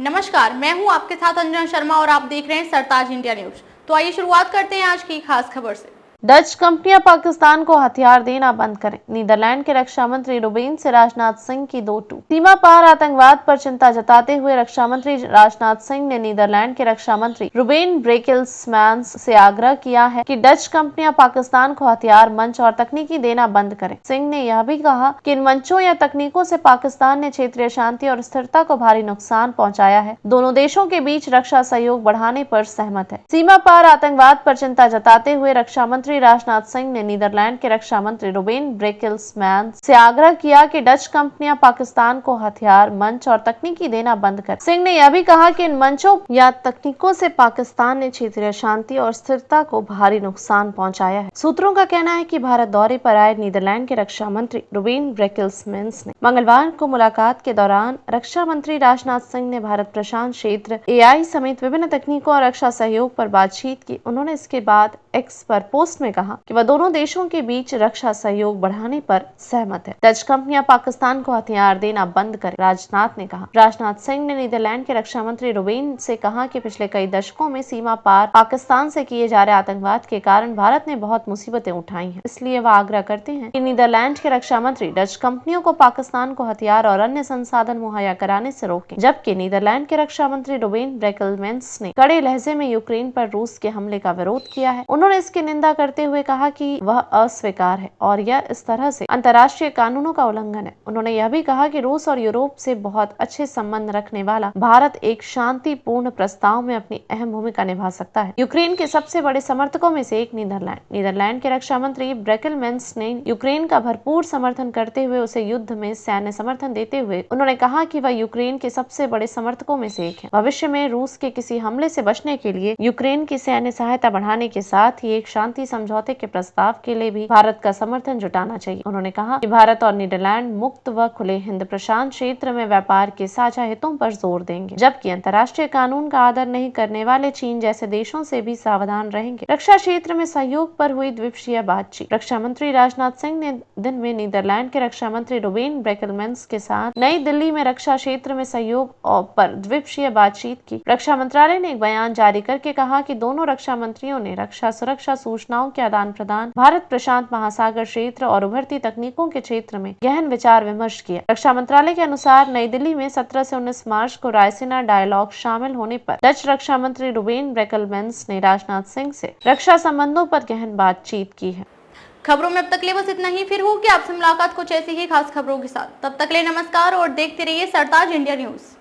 नमस्कार, मैं हूं आपके साथ अंजना शर्मा और आप देख रहे हैं सरताज इंडिया न्यूज। तो आइए शुरुआत करते हैं आज की खास खबर से। डच कंपनियां पाकिस्तान को हथियार देना बंद करें। नीदरलैंड के रक्षा मंत्री रुबेन से राजनाथ सिंह की दो टूक। सीमा पार आतंकवाद पर चिंता जताते हुए रक्षा मंत्री राजनाथ सिंह ने नीदरलैंड के रक्षा मंत्री रुबेन ब्रेकिल्समैन्स से आग्रह किया है कि डच कंपनियां पाकिस्तान को हथियार, मंच और तकनीकी देना बंद करें। सिंह ने यह भी कहा कि इन मंचों या तकनीकों से पाकिस्तान ने क्षेत्रीय शांति और स्थिरता को भारी नुकसान पहुँचाया है। दोनों देशों के बीच रक्षा सहयोग बढ़ाने पर सहमत है। सीमा पार आतंकवाद पर चिंता जताते हुए रक्षा मंत्री राजनाथ सिंह ने नीदरलैंड के रक्षा मंत्री रुबेन ब्रेकिल्समैन्स से आग्रह किया कि डच कंपनियां पाकिस्तान को हथियार, मंच और तकनीकी देना बंद करें। सिंह ने यह भी कहा कि इन मंचों या तकनीकों से पाकिस्तान ने क्षेत्रीय शांति और स्थिरता को भारी नुकसान पहुंचाया है। सूत्रों का कहना है कि भारत दौरे पर आए नीदरलैंड के रक्षा मंत्री रुबेन ब्रेकिल्समैन्स ने मंगलवार को मुलाकात के दौरान रक्षा मंत्री राजनाथ सिंह ने भारत प्रशांत क्षेत्र, AI समेत विभिन्न तकनीकों और रक्षा सहयोग पर बातचीत की। उन्होंने इसके बाद एक्स पर पोस्ट में कहा कि वह दोनों देशों के बीच रक्षा सहयोग बढ़ाने पर सहमत है। डच कंपनियां पाकिस्तान को हथियार देना बंद करें, राजनाथ ने कहा। राजनाथ सिंह ने नीदरलैंड के रक्षा मंत्री रुबेन से कहा कि पिछले कई दशकों में सीमा पार पाकिस्तान से किए जा रहे आतंकवाद के कारण भारत ने बहुत मुसीबतें उठाई हैं। इसलिए वह आग्रह करते हैं कि नीदरलैंड के रक्षा मंत्री डच कंपनियों को पाकिस्तान को हथियार और अन्य संसाधन मुहैया कराने से रोकें। जबकि नीदरलैंड के रक्षा मंत्री रुबेन ब्रेकिल्समैन्स ने कड़े लहजे में यूक्रेन पर रूस के हमले का विरोध किया है। उन्होंने इसकी निंदा करते हुए कहा कि वह अस्वीकार है और यह इस तरह से अंतर्राष्ट्रीय कानूनों का उल्लंघन है। उन्होंने यह भी कहा कि रूस और यूरोप से बहुत अच्छे संबंध रखने वाला भारत एक शांतिपूर्ण प्रस्ताव में अपनी अहम भूमिका निभा सकता है। यूक्रेन के सबसे बड़े समर्थकों में से एक नीदरलैंड के रक्षा मंत्री ब्रेकिल्समैन्स ने यूक्रेन का भरपूर समर्थन करते हुए उसे युद्ध में सैन्य समर्थन देते हुए उन्होंने कहा कि वह यूक्रेन के सबसे बड़े समर्थकों में से एक है। भविष्य में रूस के किसी हमले से बचने के लिए यूक्रेन की सैन्य सहायता बढ़ाने के साथ ही एक शांति समझौते के प्रस्ताव के लिए भी भारत का समर्थन जुटाना चाहिए। उन्होंने कहा कि भारत और नीदरलैंड मुक्त व खुले हिंद प्रशांत क्षेत्र में व्यापार के साझा हितों पर जोर देंगे, जबकि अंतर्राष्ट्रीय कानून का आदर नहीं करने वाले चीन जैसे देशों से भी सावधान रहेंगे। रक्षा क्षेत्र में सहयोग पर हुई द्विपक्षीय बातचीत। रक्षा मंत्री राजनाथ सिंह ने दिन में नीदरलैंड के रक्षा मंत्री रुबेन ब्रेकिल्समैन्स के साथ नई दिल्ली में रक्षा क्षेत्र में सहयोग पर द्विपक्षीय बातचीत की। रक्षा मंत्रालय ने एक बयान जारी करके कहा कि दोनों रक्षा मंत्रियों ने रक्षा सुरक्षा सूचनाओं के आदान प्रदान, भारत प्रशांत महासागर क्षेत्र और उभरती तकनीकों के क्षेत्र में गहन विचार विमर्श किया। रक्षा मंत्रालय के अनुसार नई दिल्ली में 17 से 19 मार्च को रायसीना डायलॉग शामिल होने पर डच रक्षा मंत्री रुबेन ब्रेकिल्समैन्स ने राजनाथ सिंह से रक्षा संबंधों पर गहन बातचीत की है। खबरों में अब तक ले बस इतना ही। फिर होगी आपसे मुलाकात कुछ ऐसी ही खास खबरों के साथ। तब तक ले नमस्कार और देखते रहिए सरताज इंडिया न्यूज।